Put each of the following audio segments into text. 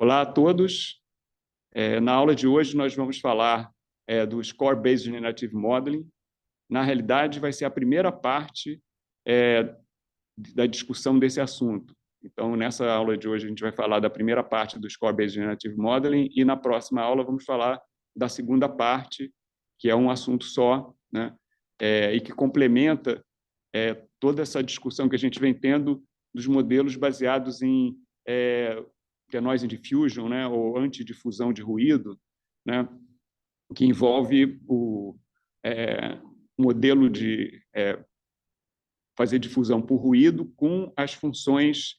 Olá a todos. Na aula de hoje, nós vamos falar do Score-Based Generative Modeling. Na realidade, vai ser a primeira parte da discussão desse assunto. Então, nessa aula de hoje, a gente vai falar da primeira parte do Score-Based Generative Modeling e, na próxima aula, vamos falar da segunda parte, que é um assunto só, né? E que complementa toda essa discussão que a gente vem tendo dos modelos baseados em denoise diffusion, né, ou antidifusão de ruído, né, que envolve o modelo de fazer difusão por ruído com as funções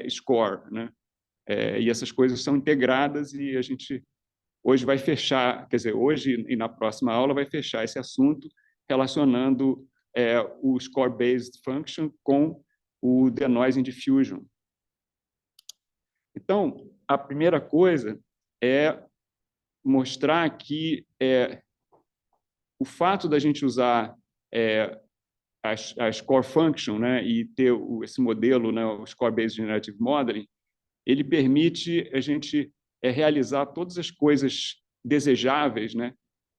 score, né? E essas coisas são integradas e a gente hoje vai fechar, quer dizer, hoje e na próxima aula vai fechar esse assunto relacionando o score-based function com o denoise diffusion. Então, a primeira coisa é mostrar que o fato da gente usar a score function, né, e ter esse modelo, né, o score-based generative modeling, ele permite a gente realizar todas as coisas desejáveis, né,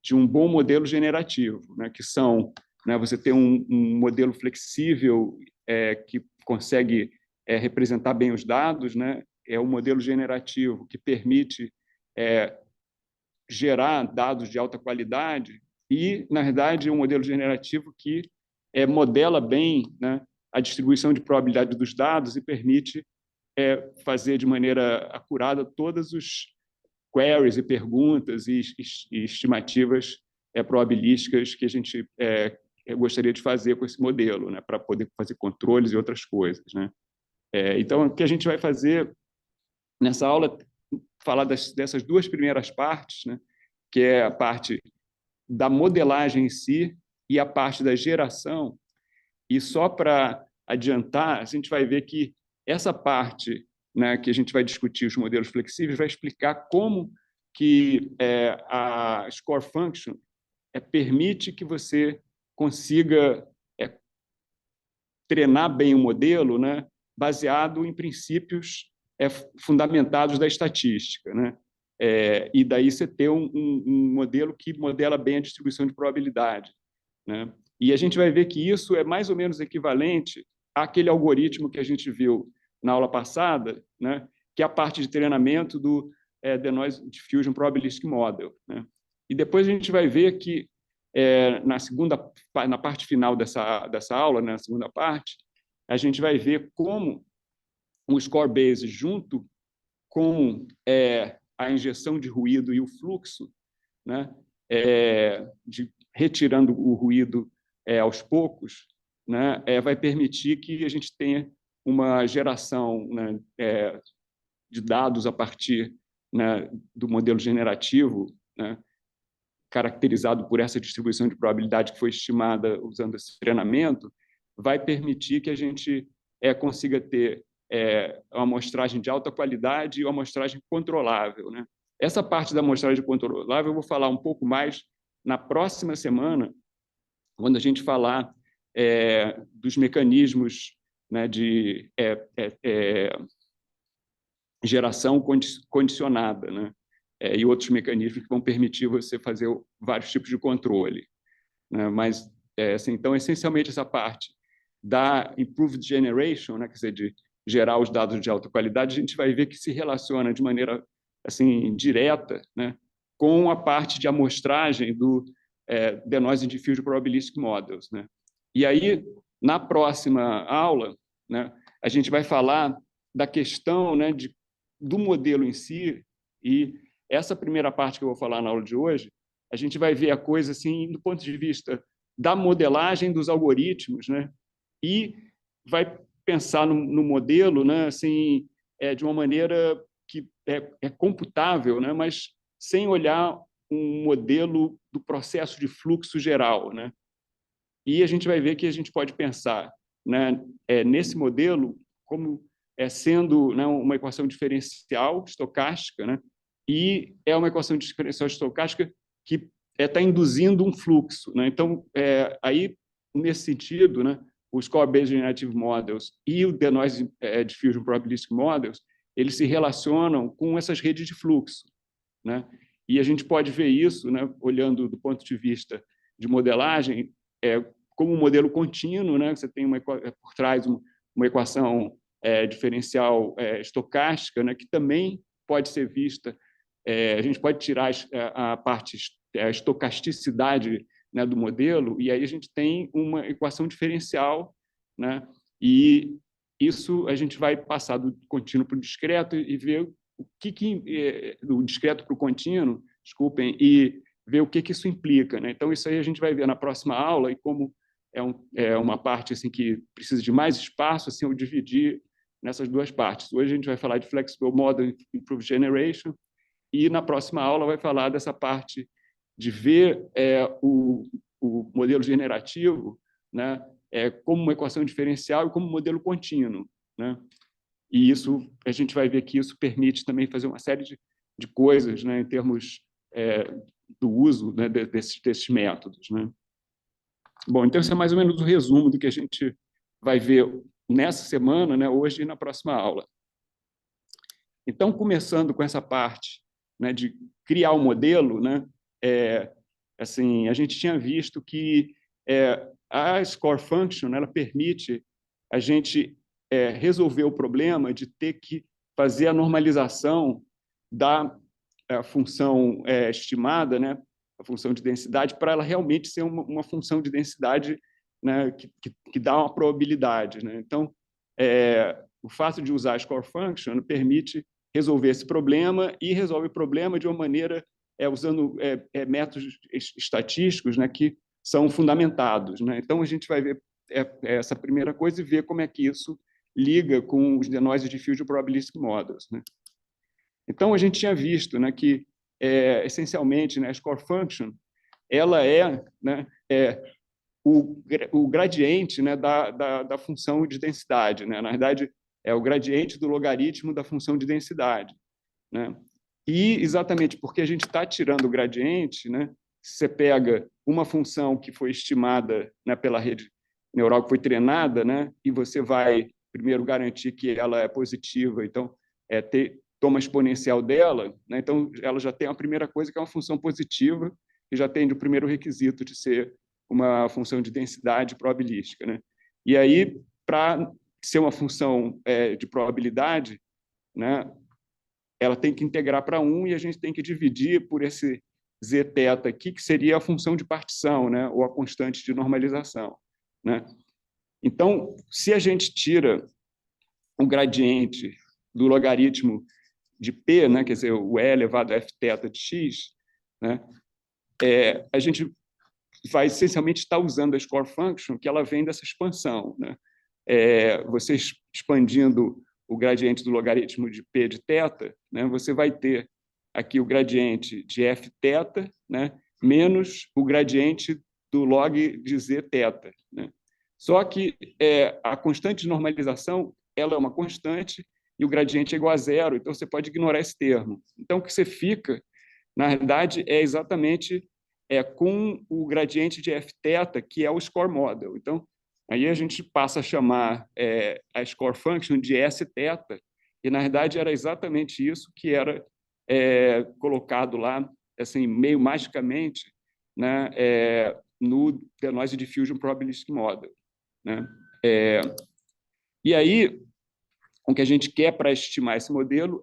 de um bom modelo generativo, né, que são, né, você ter um modelo flexível que consegue representar bem os dados, né, é um modelo generativo que permite gerar dados de alta qualidade e, na verdade, um modelo generativo que modela bem, né, a distribuição de probabilidade dos dados e permite fazer de maneira acurada todos os queries e perguntas e estimativas probabilísticas que a gente gostaria de fazer com esse modelo, né, para poder fazer controles e outras coisas, né? Então, o que a gente vai fazer nessa aula, falar dessas duas primeiras partes, né, que é a parte da modelagem em si e a parte da geração. E só para adiantar, a gente vai ver que essa parte, né, que a gente vai discutir os modelos flexíveis, vai explicar como que a score function permite que você consiga treinar bem o modelo, né, baseado em princípios fundamentados da estatística, né? E daí você ter um modelo que modela bem a distribuição de probabilidade, né? E a gente vai ver que isso é mais ou menos equivalente àquele algoritmo que a gente viu na aula passada, né, que é a parte de treinamento do Denoise Diffusion Probabilistic Model, né? E depois a gente vai ver que na parte final dessa aula, né, na segunda parte, a gente vai ver como o score base junto com a injeção de ruído e o fluxo, né, retirando o ruído aos poucos, né, vai permitir que a gente tenha uma geração, né, de dados a partir, né, do modelo generativo, né, caracterizado por essa distribuição de probabilidade que foi estimada usando esse treinamento, vai permitir que a gente consiga ter uma amostragem de alta qualidade e uma amostragem controlável, né? Essa parte da amostragem controlável eu vou falar um pouco mais na próxima semana, quando a gente falar dos mecanismos, né, de geração condicionada, né? E outros mecanismos que vão permitir você fazer vários tipos de controle, né? Mas, assim, então, essencialmente, essa parte da Improved Generation, né, quer dizer, de gerar os dados de alta qualidade, a gente vai ver que se relaciona de maneira assim, direta, né, com a parte de amostragem do Denoise Diffusion Probabilistic Models, né? E aí, na próxima aula, né, a gente vai falar da questão, né, do modelo em si, e essa primeira parte que eu vou falar na aula de hoje, a gente vai ver a coisa assim do ponto de vista da modelagem dos algoritmos, né? E vai pensar no modelo, né, assim, de uma maneira que é computável, né, mas sem olhar um modelo do processo de fluxo geral, né? E a gente vai ver que a gente pode pensar, né, nesse modelo como sendo, né, uma equação diferencial estocástica, né? E é uma equação diferencial estocástica que está induzindo um fluxo, né? Então, aí, nesse sentido, né, o Score-Based Generative Models e o Denoise Diffusion Probabilistic Models, eles se relacionam com essas redes de fluxo, né? E a gente pode ver isso, né, olhando do ponto de vista de modelagem, como um modelo contínuo, né? Você tem por trás uma equação diferencial estocástica, né, que também pode ser vista. A gente pode tirar a parte, a estocasticidade, né, do modelo, e aí a gente tem uma equação diferencial, né? E isso a gente vai passar do contínuo para o discreto e ver o do discreto para o contínuo, desculpem, e ver o que isso implica, né? Então, isso aí a gente vai ver na próxima aula, e como uma parte assim, que precisa de mais espaço, assim, eu dividi nessas duas partes. Hoje a gente vai falar de Flexible Model Improved Generation, e na próxima aula vai falar dessa parte de ver o modelo generativo, né, como uma equação diferencial e como um modelo contínuo, né? E isso, a gente vai ver que isso permite também fazer uma série de coisas, né, em termos do uso, né, desses métodos, né? Bom, então esse é mais ou menos o resumo do que a gente vai ver nessa semana, né, hoje e na próxima aula. Então, começando com essa parte, né, de criar um modelo, né, assim, a gente tinha visto que a Score Function, ela permite a gente resolver o problema de ter que fazer a normalização da função estimada, né, a função de densidade, para ela realmente ser uma função de densidade, né, que dá uma probabilidade, né? Então, o fato de usar a Score Function permite resolver esse problema, e resolve o problema de uma maneira usando métodos estatísticos, né, que são fundamentados, né? Então, a gente vai ver essa primeira coisa e ver como é que isso liga com os denoise diffusion probabilistic models, né? Então, a gente tinha visto, né, que, essencialmente, né, a Score Function ela né, o gradiente, né, da função de densidade, né? Na verdade, é o gradiente do logaritmo da função de densidade, né? E exatamente porque a gente está tirando o gradiente, né, você pega uma função que foi estimada, né, pela rede neural que foi treinada, né, e você vai primeiro garantir que ela é positiva, então toma a exponencial dela, né, então ela já tem a primeira coisa, que é uma função positiva, que já tem o primeiro requisito de ser uma função de densidade probabilística, né? E aí, para ser uma função de probabilidade, né, ela tem que integrar para 1, e a gente tem que dividir por esse zθ aqui, que seria a função de partição, né, ou a constante de normalização, né? Então, se a gente tira o gradiente do logaritmo de p, né, quer dizer, o e elevado a fθ de x, né, a gente vai essencialmente estar usando a score function, que ela vem dessa expansão, né? Você expandindo o gradiente do logaritmo de p de θ, né, você vai ter aqui o gradiente de fθ, né, menos o gradiente do log de zθ, né? Só que a constante de normalização ela é uma constante e o gradiente é igual a zero, então você pode ignorar esse termo. Então, o que você fica, na verdade, é exatamente com o gradiente de fθ, que é o score model. Então, aí a gente passa a chamar a score function de sθ, e, na verdade, era exatamente isso que era colocado lá, assim, meio magicamente, né, no denoise diffusion probabilistic model, né? E aí, o que a gente quer para estimar esse modelo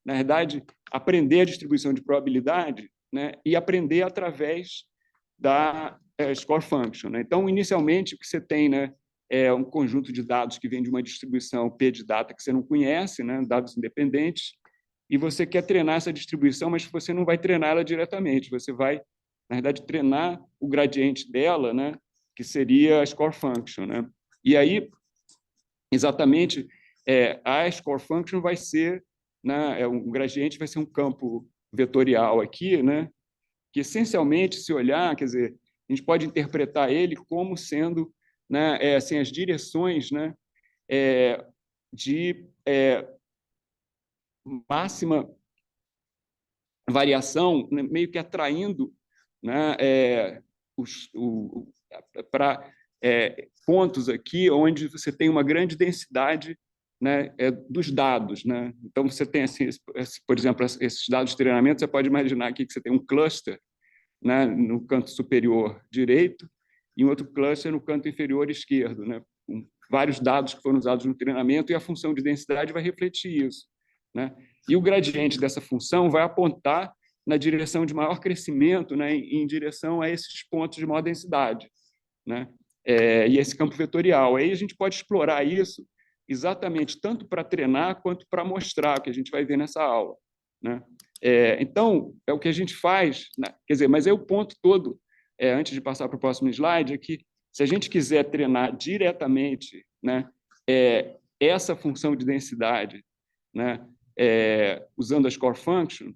na verdade, aprender a distribuição de probabilidade, né, e aprender através da score function, né? Então, inicialmente, o que você tem, né, é um conjunto de dados que vem de uma distribuição P de data que você não conhece, né, dados independentes, e você quer treinar essa distribuição, mas você não vai treinar ela diretamente, você vai, na verdade, treinar o gradiente dela, né, que seria a score function, né? E aí, exatamente, a score function vai ser, né, um gradiente vai ser um campo vetorial aqui, né, que essencialmente, se olhar, quer dizer, a gente pode interpretar ele como sendo, né, assim, as direções, né, de máxima variação, né, meio que atraindo, né, para pontos aqui onde você tem uma grande densidade né, dos dados, né? Então, você tem, assim, por exemplo, esses dados de treinamento, você pode imaginar aqui que você tem um cluster, né, no canto superior direito e um outro cluster no canto inferior esquerdo, né, com vários dados que foram usados no treinamento, e a função de densidade vai refletir isso, né? E o gradiente dessa função vai apontar na direção de maior crescimento, né, em direção a esses pontos de maior densidade, né? E esse campo vetorial. Aí a gente pode explorar isso exatamente tanto para treinar quanto para mostrar, o que a gente vai ver nessa aula, né? Então, é o que a gente faz, né? Quer dizer, mas é o ponto todo, antes de passar para o próximo slide, é que se a gente quiser treinar diretamente, né, essa função de densidade, né, usando a score function,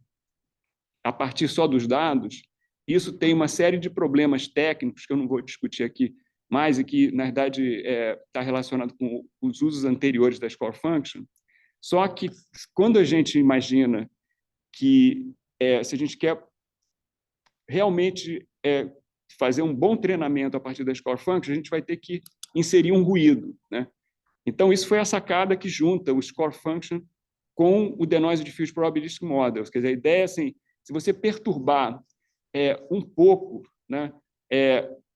a partir só dos dados, isso tem uma série de problemas técnicos que eu não vou discutir aqui mais e que, na verdade, está relacionado com os usos anteriores da score function. Só que, quando a gente imagina que, se a gente quer realmente fazer um bom treinamento a partir da score function, a gente vai ter que inserir um ruído, né? Então, isso foi a sacada que junta o score function com o denoise diffuse probabilistic models. Quer dizer, a ideia é assim, se você perturbar um pouco, né,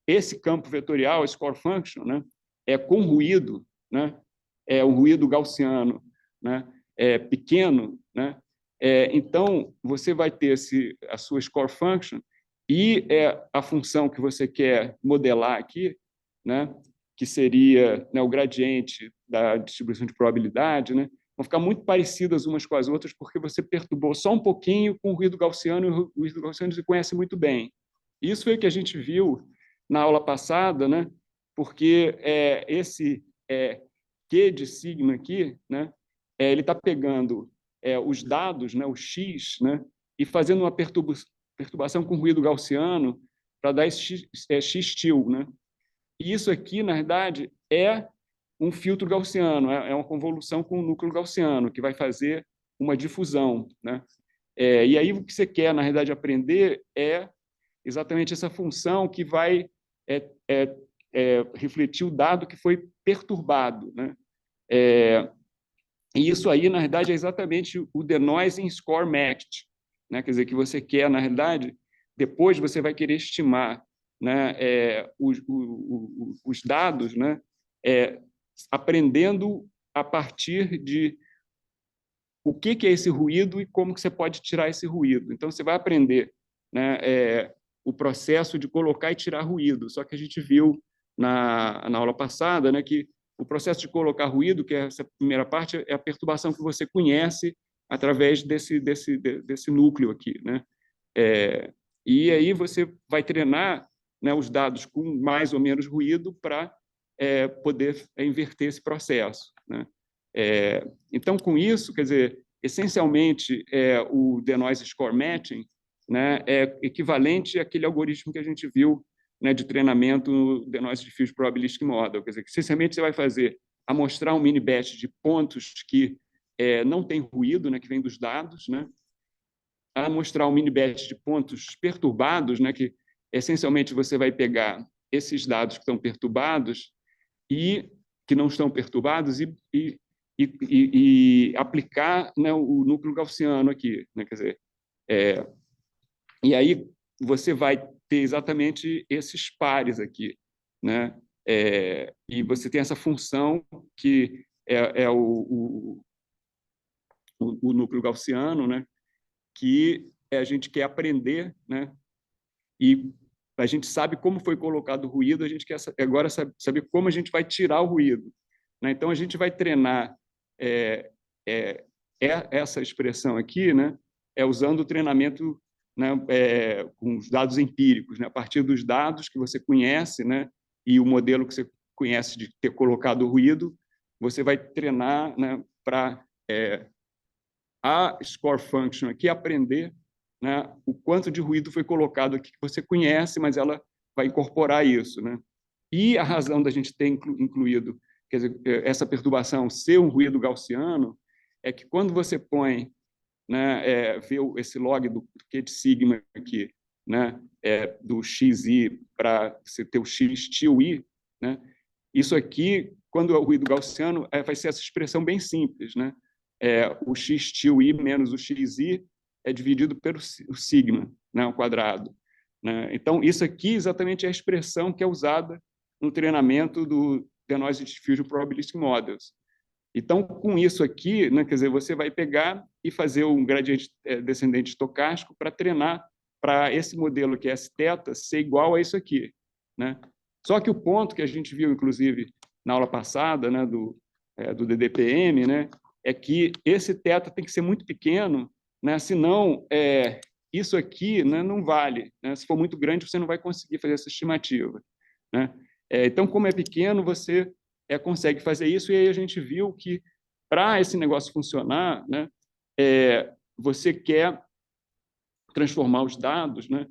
esse campo vetorial, score function, né, com ruído, né, um ruído gaussiano, né, pequeno, né, então você vai ter a sua score function e a função que você quer modelar aqui, né, que seria, né, o gradiente da distribuição de probabilidade, né, vão ficar muito parecidas umas com as outras, porque você perturbou só um pouquinho com o ruído gaussiano, e o ruído gaussiano se conhece muito bem. Isso foi o que a gente viu na aula passada, né? Porque esse Q de sigma aqui, né, ele está pegando os dados, né, o X, né, e fazendo uma perturbação com ruído gaussiano para dar esse X-til, né? E isso aqui, na verdade, é um filtro gaussiano, é uma convolução com o núcleo gaussiano, que vai fazer uma difusão, né? E aí o que você quer, na realidade, aprender é exatamente essa função que vai refletir o dado que foi perturbado, né? E isso aí, na verdade, é exatamente o denoising score matched, né? Quer dizer, que você quer, na realidade, depois você vai querer estimar, né, os dados, né, aprendendo a partir de o que é esse ruído e como que você pode tirar esse ruído. Então, você vai aprender, né, o processo de colocar e tirar ruído. Só que a gente viu na aula passada, né, que o processo de colocar ruído, que é essa primeira parte, é a perturbação que você conhece através desse núcleo aqui, né? E aí você vai treinar, né, os dados com mais ou menos ruído para poder inverter esse processo, né? Então, com isso, quer dizer, essencialmente, o denoise score matching, né, é equivalente àquele algoritmo que a gente viu, né, de treinamento no denoise diffuse probabilistic model. Quer dizer, que essencialmente você vai fazer amostrar um mini batch de pontos que não tem ruído, né, que vem dos dados, né, a mostrar um mini batch de pontos perturbados, né, que essencialmente você vai pegar esses dados que estão perturbados e que não estão perturbados e aplicar, né, o núcleo gaussiano aqui, né, quer dizer, e aí você vai ter exatamente esses pares aqui, né, e você tem essa função que é o núcleo gaussiano, né, que a gente quer aprender, né, e a gente sabe como foi colocado o ruído, a gente quer agora saber como a gente vai tirar o ruído, né? Então, a gente vai treinar essa expressão aqui, né, usando o treinamento, né, com os dados empíricos, né, a partir dos dados que você conhece, né, e o modelo que você conhece de ter colocado o ruído, você vai treinar, né, para a score function aqui aprender, né, o quanto de ruído foi colocado aqui que você conhece, mas ela vai incorporar isso, né? E a razão da gente ter incluído, quer dizer, essa perturbação ser um ruído gaussiano é que quando você põe, né, vê esse log do Q de sigma aqui, né, do xi para você ter o x til i, né? Isso aqui quando é o ruído gaussiano, vai ser essa expressão bem simples, né? O x til i menos o xi é dividido pelo o sigma, né, ao quadrado. Né? Então, isso aqui exatamente é a expressão que é usada no treinamento do Denoise Diffusion Probabilistic Models. Então, com isso aqui, né, quer dizer, você vai pegar e fazer um gradiente descendente estocástico para treinar para esse modelo que é S-θ ser igual a isso aqui. Né? Só que o ponto que a gente viu, inclusive, na aula passada, né, do DDPM, né, é que esse θ tem que ser muito pequeno, né, senão isso aqui, né, não vale. Né? Se for muito grande, você não vai conseguir fazer essa estimativa. Né? Então, como é pequeno, você consegue fazer isso, e aí a gente viu que, para esse negócio funcionar, né, você quer transformar os dados, né,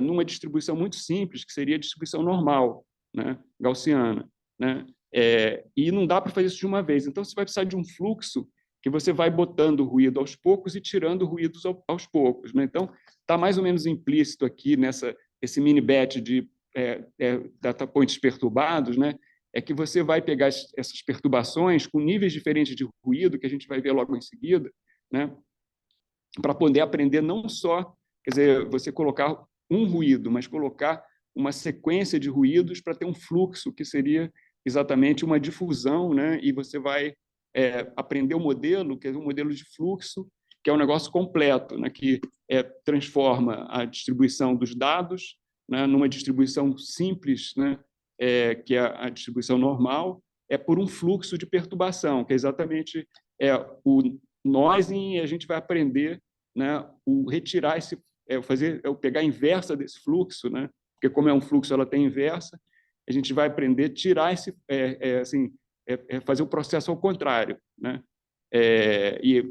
numa distribuição muito simples, que seria a distribuição normal, né, gaussiana. Né? E não dá para fazer isso de uma vez. Então, você vai precisar de um fluxo que você vai botando o ruído aos poucos e tirando ruídos aos poucos. Né? Então, está mais ou menos implícito aqui esse mini-batch de data points perturbados, né? Que você vai pegar essas perturbações com níveis diferentes de ruído, que a gente vai ver logo em seguida, né? Para poder aprender não só, quer dizer, você colocar um ruído, mas colocar uma sequência de ruídos para ter um fluxo, que seria exatamente uma difusão, né? E você vai aprender o modelo, que é um modelo de fluxo, que é um negócio completo, né? Que transforma a distribuição dos dados, né? Numa distribuição simples, né? Que é a distribuição normal, por um fluxo de perturbação, que é exatamente o noising, e a gente vai aprender, né, retirar esse, pegar a inversa desse fluxo, né? Porque como é um fluxo, ela tem inversa, a gente vai aprender a tirar esse, fazer o processo ao contrário, né?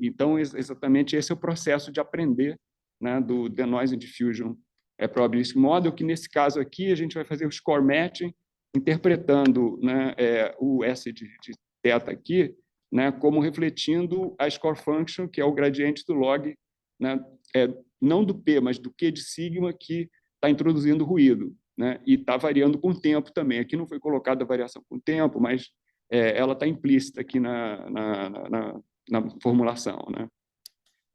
Então, exatamente esse é o processo de aprender, né, do Denoise Diffusion Probabilistic Model, que nesse caso aqui a gente vai fazer o score matching, interpretando, né, o S de θ aqui, né, como refletindo a score function, que é o gradiente do log, né, não do P, mas do Q de sigma, que está introduzindo ruído, né, e está variando com o tempo também. Aqui não foi colocada a variação com o tempo, mas ela está implícita aqui na formulação. Né?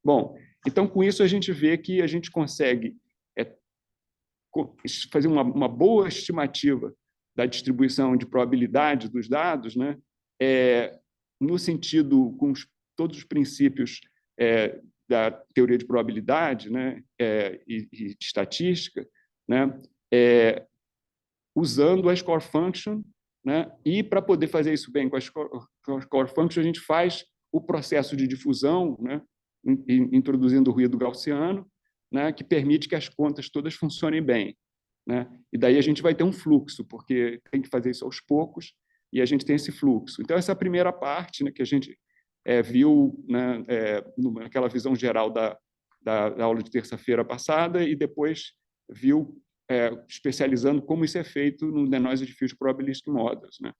Bom, então, com isso, a gente vê que a gente consegue fazer uma boa estimativa da distribuição de probabilidade dos dados, né? No sentido, com todos os princípios da teoria de probabilidade, né? E de estatística, né? Usando a score function, né? E para poder fazer isso bem com a score function, a gente faz o processo de difusão, né? Introduzindo o ruído gaussiano, né? Que permite que as contas todas funcionem bem. Né? E daí a gente vai ter um fluxo, porque tem que fazer isso aos poucos, e a gente tem esse fluxo. Então, essa é a primeira parte, né, que a gente viu, né, naquela visão geral da aula de terça-feira passada, e depois viu especializando como isso é feito no Denoise Diffusion Probabilistic Models. Né?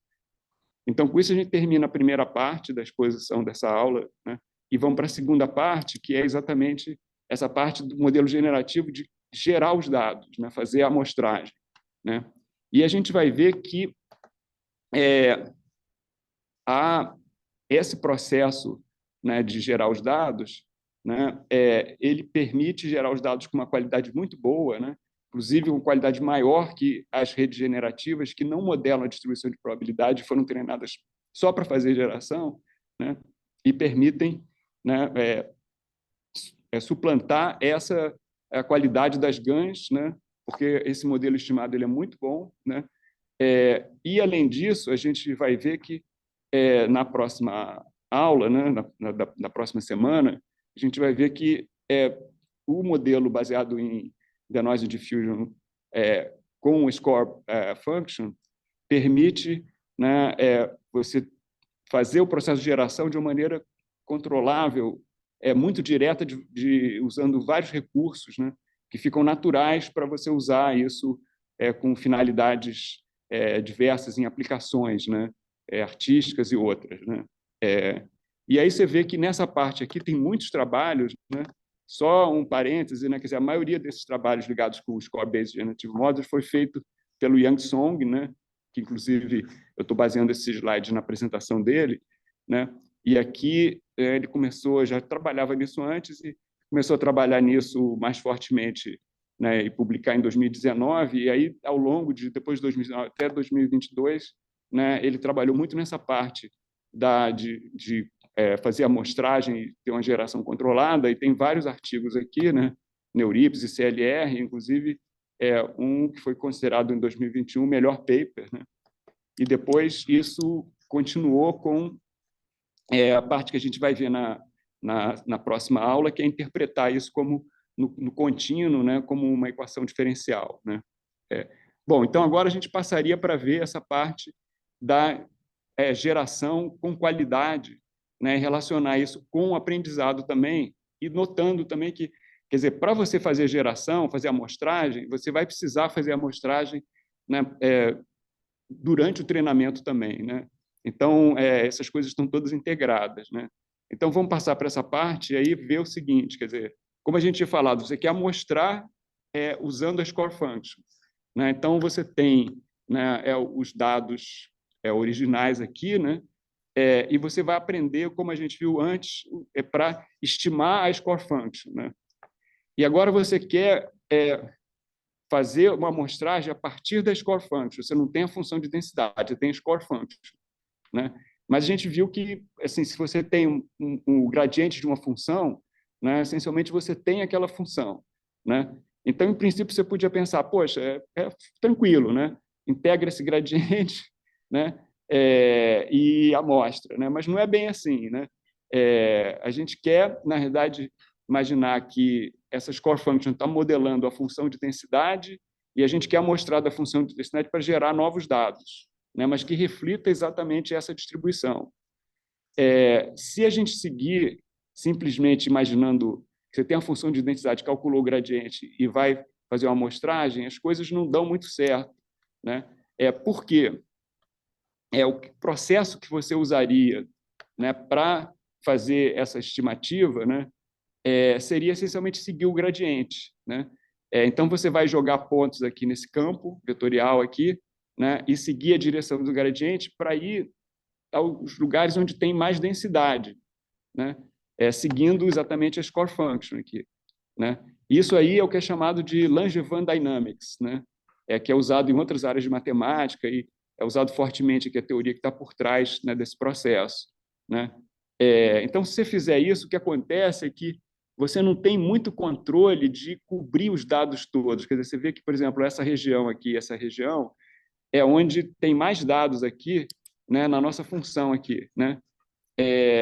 Então, com isso, a gente termina a primeira parte da exposição dessa aula, né, e vamos para a segunda parte, que é exatamente essa parte do modelo generativo de gerar os dados, né, fazer a amostragem. Né? E a gente vai ver que esse processo, né, de gerar os dados, né, ele permite gerar os dados com uma qualidade muito boa, né, inclusive uma qualidade maior que as redes generativas, que não modelam a distribuição de probabilidade, foram treinadas só para fazer geração, né, e permitem, né, suplantar a qualidade das GANs, né, porque esse modelo estimado ele é muito bom. Né, e, além disso, a gente vai ver que, na próxima aula, né, na próxima semana, a gente vai ver que o modelo baseado em Denoise Diffusion com o score function permite, né, você fazer o processo de geração de uma maneira controlável, muito direta, usando vários recursos, né, que ficam naturais para você usar isso com finalidades diversas em aplicações, né, artísticas e outras. Né? E aí você vê que nessa parte aqui tem muitos trabalhos, né? Só um parêntese, né? Quer dizer, a maioria desses trabalhos ligados com os Core-Based Generative Models foi feito pelo Yang Song, né? que inclusive eu estou baseando esse slide na apresentação dele, né? E aqui ele começou, já trabalhava nisso antes e começou a trabalhar nisso mais fortemente, né? E publicar em 2019, e aí ao longo de depois de 2019 até 2022, né? Ele trabalhou muito nessa parte de fazer amostragem e ter uma geração controlada, e tem vários artigos aqui, né? Neurips e CLR, inclusive um que foi considerado em 2021 o melhor paper, né? E depois isso continuou com a parte que a gente vai ver na próxima aula, que é interpretar isso como no contínuo, né? Como uma equação diferencial, né? Bom, então agora a gente passaria para ver essa parte da geração com qualidade, né? Relacionar isso com o aprendizado também, e notando também que, quer dizer, para você fazer geração, fazer amostragem, você vai precisar fazer amostragem, né? Durante o treinamento também, né? Então, essas coisas estão todas integradas, né? Então, vamos passar para essa parte e aí ver o seguinte, quer dizer, como a gente tinha falado, você quer amostrar usando as core functions, né? Então, você tem, né, os dados originais aqui, né? E você vai aprender, como a gente viu antes, para estimar as core functions, né? E agora você quer fazer uma amostragem a partir da score function. Você não tem a função de densidade, você tem score function, né? Mas a gente viu que, assim, se você tem um gradiente de uma função, né, essencialmente você tem aquela função, né? Então, em princípio, você podia pensar, poxa, tranquilo, né? Integra esse gradiente, né? E amostra, né? Mas não é bem assim, né? A gente quer, na verdade, imaginar que essa score function está modelando a função de densidade e a gente quer mostrar da função de densidade para gerar novos dados, né? Mas que reflita exatamente essa distribuição. Se a gente seguir simplesmente imaginando que você tem a função de densidade, calculou o gradiente e vai fazer uma amostragem, as coisas não dão muito certo, né? Por quê? O processo que você usaria, né, para fazer essa estimativa, né, seria essencialmente seguir o gradiente, né? Então, você vai jogar pontos aqui nesse campo vetorial aqui, né, e seguir a direção do gradiente para ir aos lugares onde tem mais densidade, né? Seguindo exatamente a score function aqui, né? Isso aí é o que é chamado de Langevin Dynamics, né? Que é usado em outras áreas de matemática e é usado fortemente aqui a teoria que está por trás, né, desse processo, né? Então, se você fizer isso, o que acontece é que você não tem muito controle de cobrir os dados todos. Quer dizer, você vê que, por exemplo, essa região aqui, essa região, é onde tem mais dados aqui, né, na nossa função aqui, né?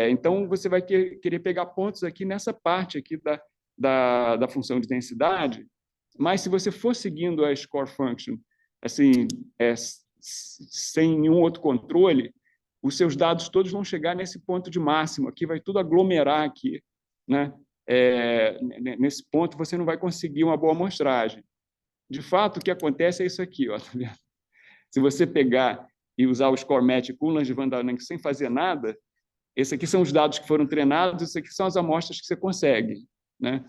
Então, você vai querer pegar pontos aqui nessa parte aqui da função de densidade, mas se você for seguindo a score function, assim, sem nenhum outro controle, os seus dados todos vão chegar nesse ponto de máximo aqui, vai tudo aglomerar aqui, né? Nesse ponto, você não vai conseguir uma boa amostragem. De fato, o que acontece é isso aqui, ó, tá vendo? Se você pegar e usar o score match com o Langevin Dynamics sem fazer nada, esses aqui são os dados que foram treinados, esses aqui são as amostras que você consegue, né?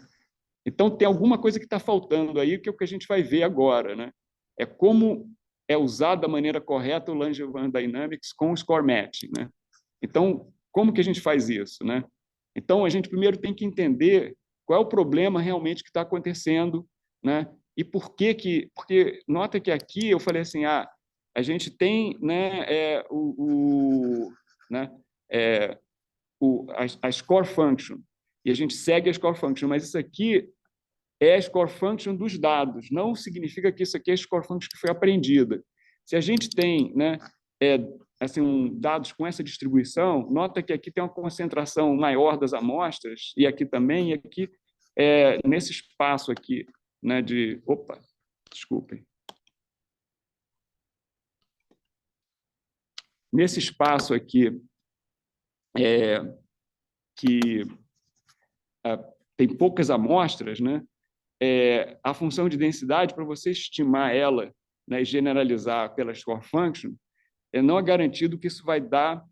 Então, tem alguma coisa que está faltando aí, que é o que a gente vai ver agora, né? É como é usado da maneira correta o Langevin Dynamics com o score matching, né? Então, como que a gente faz isso, né? Então, a gente primeiro tem que entender qual é o problema realmente que está acontecendo, né? E por que que... Porque nota que aqui eu falei assim, a gente tem, né, né, a score function, e a gente segue a score function, mas isso aqui é a score function dos dados, não significa que isso aqui é a score function que foi aprendida. Se a gente tem, né, assim, dados com essa distribuição, nota que aqui tem uma concentração maior das amostras, e aqui também, e aqui, nesse espaço aqui, né, de... Opa, desculpem. Nesse espaço aqui, que tem poucas amostras, né, a função de densidade, para você estimar ela, né, e generalizar pela score function, não é garantido que isso vai dar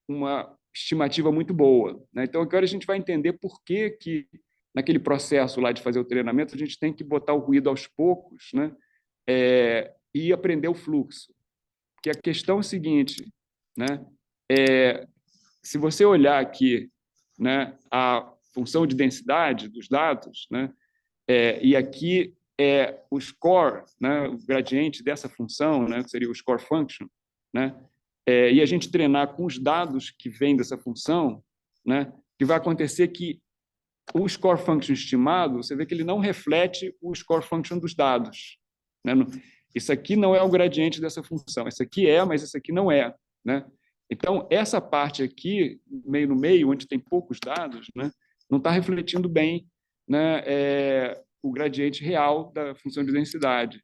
uma estimativa muito boa, né? Então, agora a gente vai entender por que naquele processo lá de fazer o treinamento, a gente tem que botar o ruído aos poucos, né, e aprender o fluxo. que a questão é o seguinte, né? Se você olhar aqui, né, a função de densidade dos dados, né, e aqui é o score, né, o gradiente dessa função, né, que seria o score function, né, e a gente treinar com os dados que vêm dessa função, né, que vai acontecer que o score function estimado, você vê que ele não reflete o score function dos dados, né? Isso aqui não é o gradiente dessa função, isso aqui é, mas isso aqui não é, né? Então, essa parte aqui, meio no meio, onde tem poucos dados, né, não está refletindo bem, né, o gradiente real da função de densidade.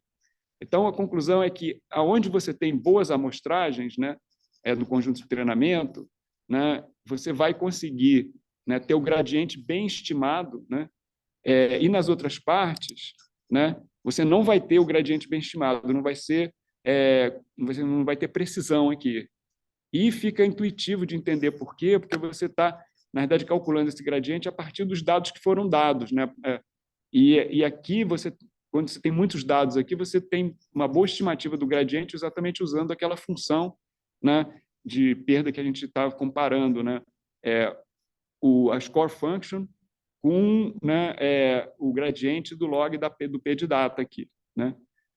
Então, a conclusão é que, aonde você tem boas amostragens, né, do conjunto de treinamento, né, você vai conseguir, né, ter o gradiente bem estimado, né, e nas outras partes, né, você não vai ter o gradiente bem estimado, não vai ser, você não vai ter precisão aqui. E fica intuitivo de entender por quê, porque você está, na verdade, calculando esse gradiente a partir dos dados que foram dados, né? E aqui, quando você tem muitos dados aqui, você tem uma boa estimativa do gradiente exatamente usando aquela função, né, de perda que a gente estava comparando, né? A score function com, né, o gradiente do log do P de data aqui, né?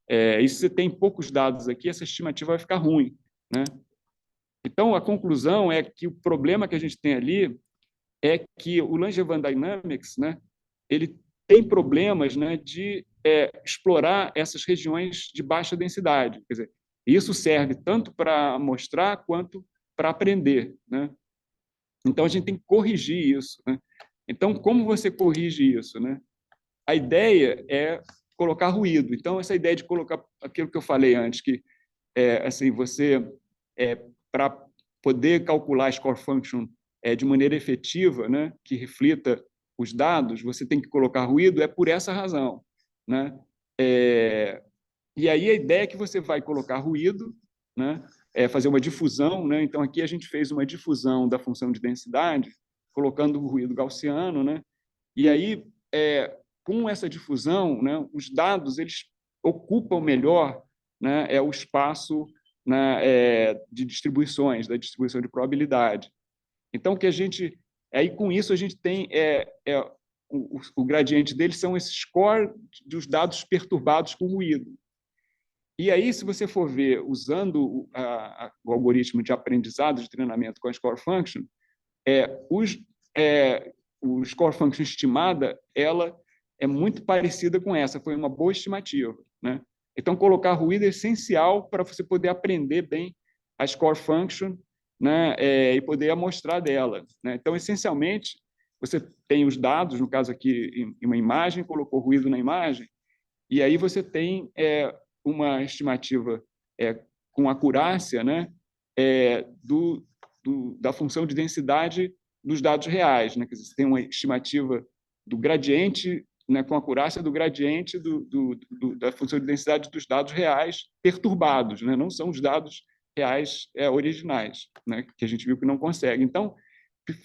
E se você tem poucos dados aqui, essa estimativa vai ficar ruim, né? Então, a conclusão é que o problema que a gente tem ali é que o Langevin Dynamics, né, ele tem problemas, né, de explorar essas regiões de baixa densidade. Quer dizer, isso serve tanto para mostrar quanto para aprender, né? Então, a gente tem que corrigir isso, né? Então, como você corrige isso, né? A ideia é colocar ruído. Então, essa ideia de colocar aquilo que eu falei antes, que assim, você, para poder calcular a score function de maneira efetiva, né, que reflita os dados, você tem que colocar ruído, por essa razão, né? E aí a ideia é que você vai colocar ruído, né, fazer uma difusão, né? Então aqui a gente fez uma difusão da função de densidade, colocando o ruído gaussiano, né? E aí com essa difusão, né, os dados eles ocupam melhor, né, o espaço, né, de distribuições, da distribuição de probabilidade. Então, que a gente, aí com isso a gente tem o gradiente deles são esses score dos dados perturbados com ruído. E aí, se você for ver, usando o algoritmo de aprendizado de treinamento com a score function, o score function estimada, ela é muito parecida com essa, foi uma boa estimativa, né? Então, colocar ruído é essencial para você poder aprender bem a score function, né, e poder amostrar dela, né? Então, essencialmente, você tem os dados, no caso aqui, em uma imagem, colocou ruído na imagem, e aí você tem uma estimativa com acurácia, né, da função de densidade dos dados reais, né? Quer dizer, você tem uma estimativa do gradiente, né, com acurácia do gradiente da função de densidade dos dados reais perturbados, né? Não são os dados reais originais, né, que a gente viu que não consegue. Então,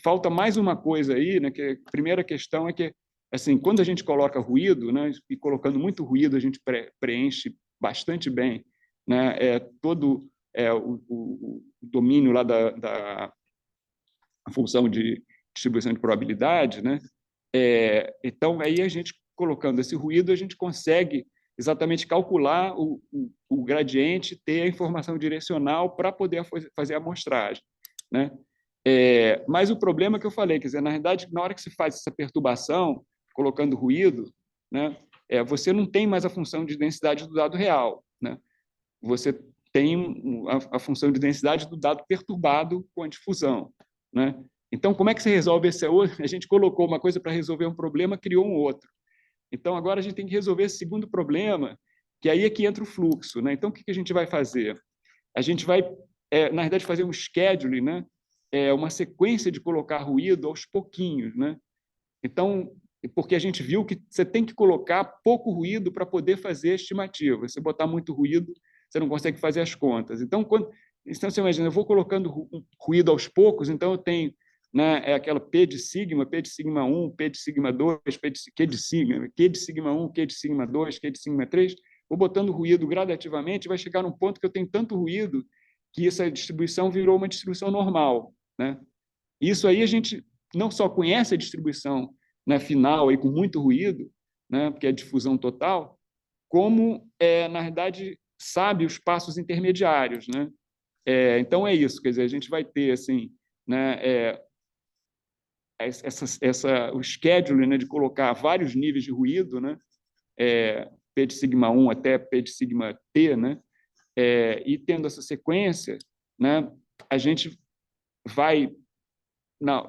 falta mais uma coisa aí, né, que a primeira questão é que, assim, quando a gente coloca ruído, né, e colocando muito ruído, a gente preenche bastante bem, né, todo o domínio lá da função de distribuição de probabilidade, né? Então, aí a gente, colocando esse ruído, a gente consegue exatamente calcular o gradiente, ter a informação direcional para poder fazer a amostragem, né? Mas o problema que eu falei, quer dizer, na verdade, na hora que se faz essa perturbação, colocando ruído, né, você não tem mais a função de densidade do dado real, né? Você tem a função de densidade do dado perturbado com a difusão, né? Então, como é que se resolve esse outro? A gente colocou uma coisa para resolver um problema, criou um outro. Então, agora a gente tem que resolver esse segundo problema, que aí é que entra o fluxo, né? Então, o que a gente vai fazer? A gente vai, na verdade, fazer um scheduling, né? Uma sequência de colocar ruído aos pouquinhos, né? Então, porque a gente viu que você tem que colocar pouco ruído para poder fazer a estimativa. Se botar muito ruído, você não consegue fazer as contas. Então, então você imagina, eu vou colocando ruído aos poucos, então eu tenho, né, aquela P de sigma 1, P de sigma 2, Q de sigma, Q de sigma 1, Q de sigma 2, Q de sigma 3, vou botando ruído gradativamente, vai chegar num ponto que eu tenho tanto ruído que essa distribuição virou uma distribuição normal, né? Isso aí a gente não só conhece a distribuição, né, final aí com muito ruído, né, porque é a difusão total, como na verdade sabe os passos intermediários, né? Então é isso, quer dizer, a gente vai ter assim, né, o schedule, né, de colocar vários níveis de ruído, né, P de sigma 1 até P de sigma T, né, e tendo essa sequência, né, a gente vai,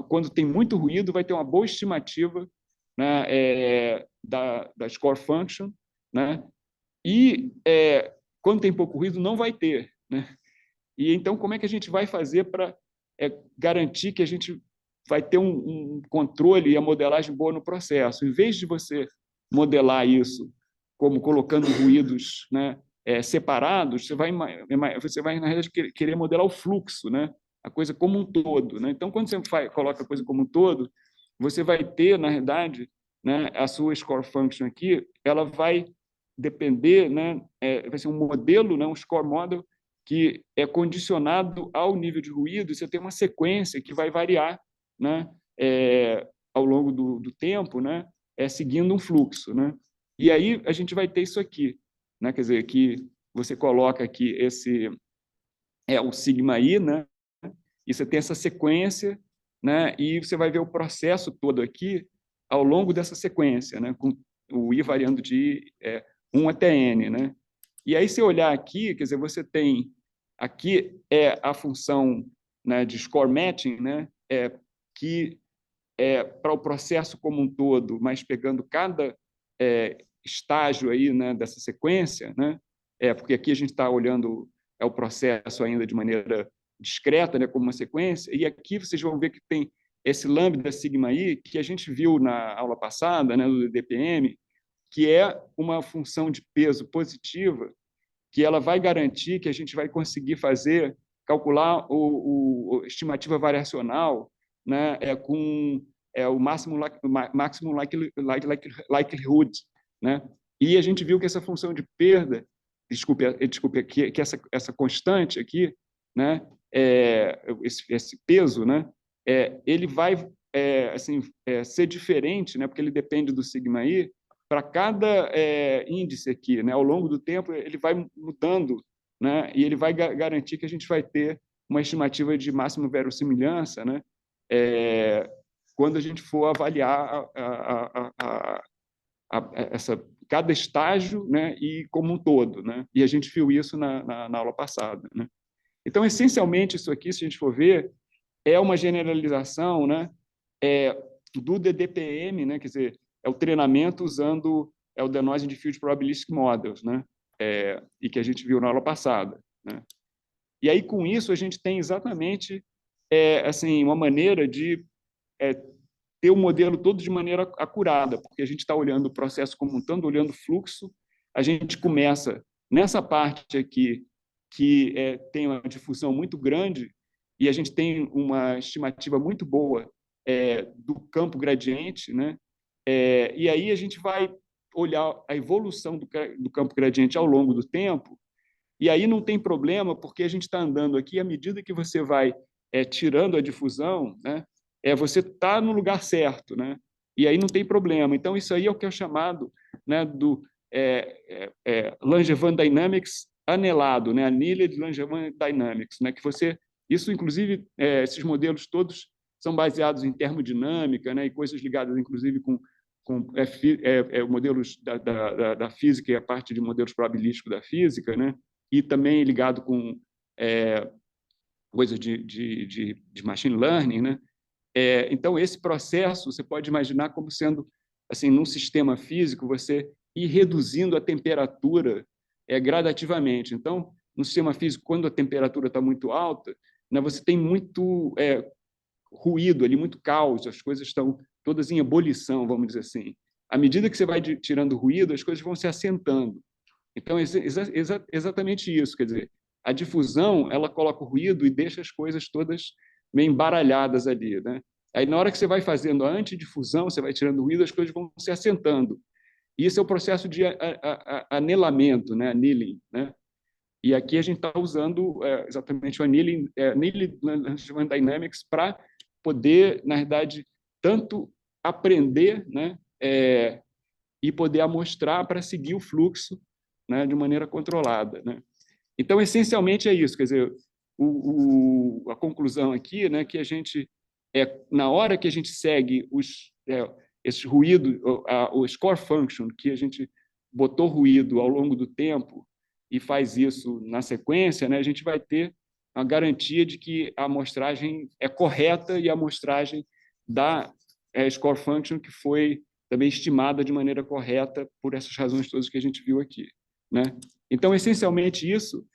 quando tem muito ruído, vai ter uma boa estimativa, né, da score function, né, e quando tem pouco ruído, não vai ter, né? E então, como é que a gente vai fazer para garantir que a gente vai ter um controle e a modelagem boa no processo? Em vez de você modelar isso como colocando ruídos, né, separados, você vai, na realidade, querer modelar o fluxo, né, a coisa como um todo, né? Então, quando você coloca a coisa como um todo, você vai ter, na realidade, né, a sua score function aqui, ela vai depender, né, vai ser um modelo, né, um score model que é condicionado ao nível de ruído, e você tem uma sequência que vai variar, né, ao longo do tempo, né, seguindo um fluxo, né? E aí a gente vai ter isso aqui, né? Quer dizer, que você coloca aqui esse o sigma i, né? E você tem essa sequência, né? E você vai ver o processo todo aqui ao longo dessa sequência, né? Com o i variando de 1 até n, né? E aí, se olhar aqui, quer dizer, você tem aqui a função, né, de score matching, né, que para o processo como um todo, mas pegando cada estágio aí, né, dessa sequência, né, porque aqui a gente está olhando o processo ainda de maneira discreta, né, como uma sequência, e aqui vocês vão ver que tem esse lambda sigma i, que a gente viu na aula passada, né, do DPM, que é uma função de peso positiva, que ela vai garantir que a gente vai conseguir calcular a estimativa variacional, né, com o máximo likelihood, né? E a gente viu que essa função de perda, desculpe que essa constante aqui, né, esse peso, né, ele vai assim ser diferente, né, porque ele depende do sigma i, para cada índice aqui, né, ao longo do tempo, ele vai mudando, né, e ele vai garantir que a gente vai ter uma estimativa de máxima verossimilhança, né, quando a gente for avaliar cada estágio, né, e como um todo, né, e a gente viu isso na aula passada, né. Então, essencialmente, isso aqui, se a gente for ver, é uma generalização, né, do DDPM, né, quer dizer, é o treinamento usando o Denoising Diffuse Probabilistic Models, né, e que a gente viu na aula passada, né. E aí, com isso, a gente tem exatamente assim, uma maneira de ter o modelo todo de maneira acurada, porque a gente está olhando o processo como um todo, olhando o fluxo, a gente começa nessa parte aqui, que tem uma difusão muito grande, e a gente tem uma estimativa muito boa do campo gradiente, né? E aí a gente vai olhar a evolução do campo gradiente ao longo do tempo, e aí não tem problema, porque a gente está andando aqui, à medida que você vai tirando a difusão, né, você está no lugar certo, né? E aí não tem problema. Então, isso aí é o que é chamado, né, do Langevin Dynamics anelado, né? Annealed Langevin Dynamics, né? Que isso, inclusive, esses modelos todos são baseados em termodinâmica, né? E coisas ligadas, inclusive, com modelos da física e a parte de modelos probabilísticos da física, né? E também ligado com coisas de machine learning, né? Então, esse processo você pode imaginar como sendo, assim, num sistema físico, você ir reduzindo a temperatura gradativamente. Então, no sistema físico, quando a temperatura está muito alta, né, você tem muito ruído ali, muito caos, as coisas estão todas em ebulição, vamos dizer assim. À medida que você vai tirando ruído, as coisas vão se assentando. Então, é exatamente isso, quer dizer, a difusão, ela coloca o ruído e deixa as coisas todas meio embaralhadas ali, né? Aí, na hora que você vai fazendo a antidifusão, você vai tirando o ruído, as coisas vão se assentando. E isso é o processo de anelamento, né? Annealing, né? E aqui a gente está usando exatamente o Annealing Management Dynamics para poder, na verdade, tanto aprender, né, e poder amostrar para seguir o fluxo, né, de maneira controlada, né? Então, essencialmente é isso, quer dizer, a conclusão aqui, né, que a gente na hora que a gente segue esse ruído, o score function, que a gente botou ruído ao longo do tempo e faz isso na sequência, né, a gente vai ter a garantia de que a amostragem é correta e a amostragem da score function que foi também estimada de maneira correta por essas razões todas que a gente viu aqui, né? Então, essencialmente isso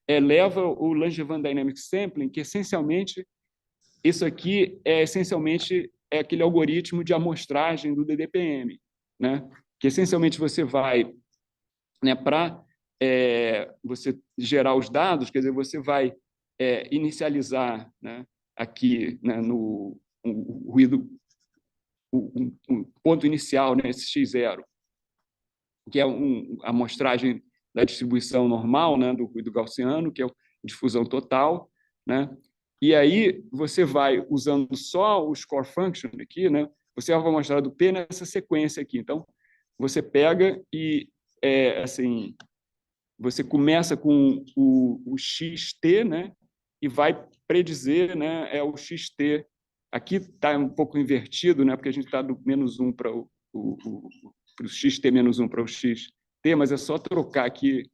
leva o Langevin Dynamic Sampling, que essencialmente isso aqui essencialmente aquele algoritmo de amostragem do DDPM, né? Que essencialmente você vai, né, para você gerar os dados, quer dizer, você vai inicializar, né, aqui, né, no ruído, um ponto inicial, né, esse x0, que é a amostragem da distribuição normal, né, do ruído gaussiano, que é a difusão total, né? E aí você vai usando só o score function aqui, né? Você vai mostrar do P nessa sequência aqui. Então, você pega e assim, você começa com o xt, né? E vai predizer, né? O xt. Aqui está um pouco invertido, né? Porque a gente está do -1 para o xt-1 para o xt, mas é só trocar aqui,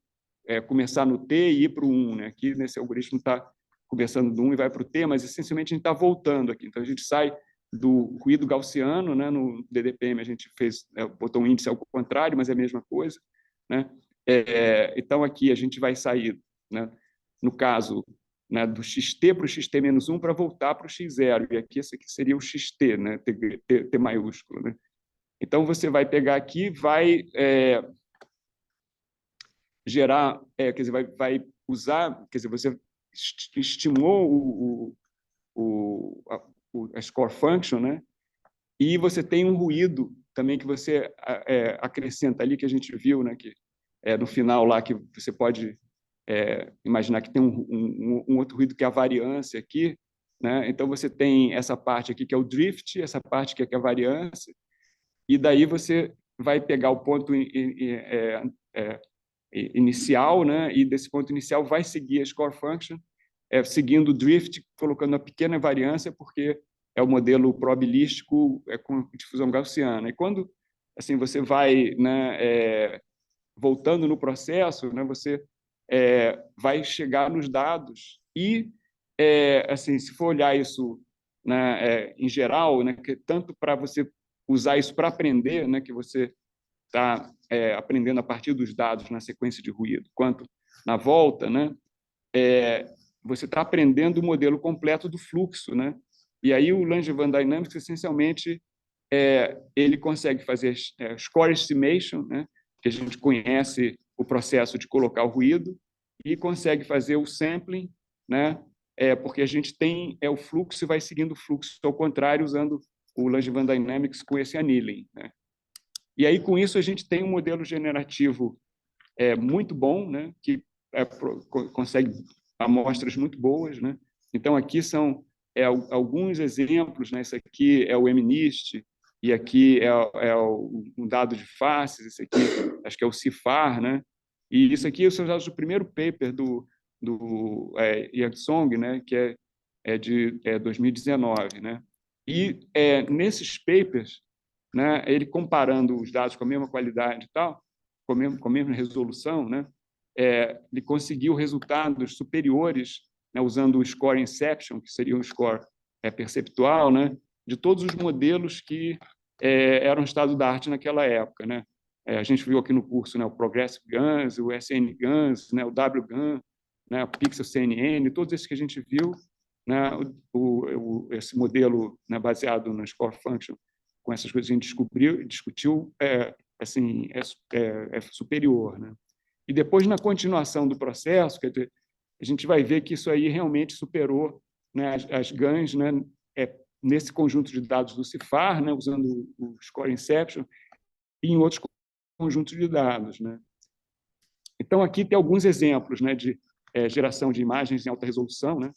começar no t e ir para o 1, né? Aqui nesse algoritmo está começando do 1 e vai para o t, mas essencialmente a gente está voltando aqui. Então a gente sai do ruído gaussiano, né? No DDPM a gente botou um índice ao contrário, mas é a mesma coisa, né? Então aqui a gente vai sair, né? No caso, né, do xt para o xt-1 para voltar para o x0, e aqui esse aqui seria o xt, né? T maiúsculo, né? Então, você vai pegar aqui, vai gerar, quer dizer, vai usar, quer dizer, você estimou a score function, né? E você tem um ruído também que você acrescenta ali, que a gente viu, né? Que no final lá, que você pode imaginar que tem um outro ruído que é a variância aqui, né? Então, você tem essa parte aqui que é o drift, essa parte aqui que é a variância, e daí você vai pegar o ponto inicial, né? E desse ponto inicial vai seguir a score function, seguindo o drift, colocando uma pequena variância, porque é o modelo probabilístico com difusão gaussiana. E quando assim você vai, né, voltando no processo, né, você vai chegar nos dados e, assim, se for olhar isso, né, em geral, né, que tanto para você usar isso para aprender, né, que você está aprendendo a partir dos dados na sequência de ruído, quanto na volta, né, você está aprendendo o modelo completo do fluxo, né? E aí o Langevin Dynamics, essencialmente, ele consegue fazer score estimation, né? Que a gente conhece o processo de colocar o ruído, e consegue fazer o sampling, né? Porque a gente tem o fluxo e vai seguindo o fluxo ao contrário, usando o Langevin Dynamics com esse annealing, né? E aí, com isso, a gente tem um modelo generativo muito bom, né? Que consegue amostras muito boas, né? Então, aqui são alguns exemplos, né? Esse aqui é o MNIST, e aqui um dado de faces, esse aqui acho que é o CIFAR, né? E isso aqui são os dados do primeiro paper do Yang Song, né? Que é de 2019, né? E nesses papers, né? Ele comparando os dados com a mesma qualidade e tal, com a mesma resolução, né? Ele conseguiu resultados superiores, né, usando o score inception, que seria um score perceptual, né, de todos os modelos que eram estado da arte naquela época, né? A gente viu aqui no curso, né, o Progressive GANs, o SN GANs, né, o WGAN, né, o Pixel CNN, todos esses que a gente viu, né, esse modelo, né, baseado no score function, com essas coisas que a gente discutiu, assim, superior, né? E depois, na continuação do processo, quer dizer, a gente vai ver que isso aí realmente superou, né, as GANs, né, nesse conjunto de dados do CIFAR, né, usando o Score Inception, e em outros conjuntos de dados, né? Então, aqui tem alguns exemplos, né, de geração de imagens em alta resolução, né,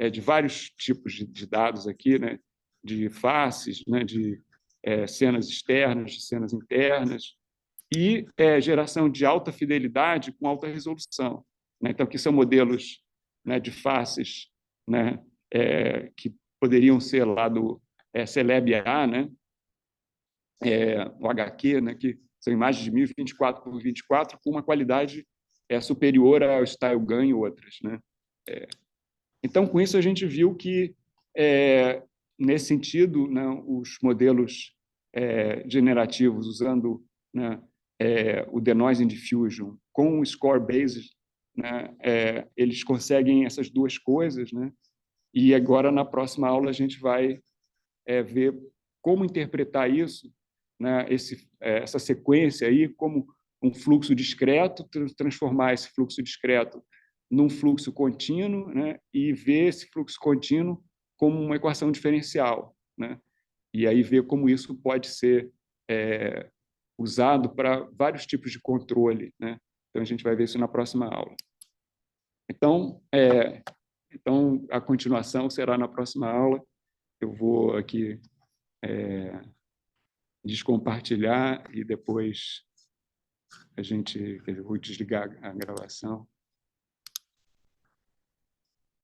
de vários tipos de dados aqui, né, de faces, né, de cenas externas, de cenas internas, e geração de alta fidelidade com alta resolução, né? Então, aqui são modelos, né, de faces, né, que poderiam ser lá do Celeb-A, né, o HQ, né, que são imagens de 1024 por 24 com uma qualidade superior ao StyleGAN e outras, né? Então, com isso, a gente viu que, nesse sentido, né, os modelos generativos usando, né, o Denoising Diffusion com o Score Based, né, eles conseguem essas duas coisas, né? E agora, na próxima aula, a gente vai ver como interpretar isso, né, essa sequência aí, como um fluxo discreto, transformar esse fluxo discreto num fluxo contínuo, né, e ver esse fluxo contínuo como uma equação diferencial, né? E aí ver como isso pode ser usado para vários tipos de controle, né? Então, a gente vai ver isso na próxima aula. Então, a continuação será na próxima aula. Eu vou aqui descompartilhar e depois eu vou desligar a gravação.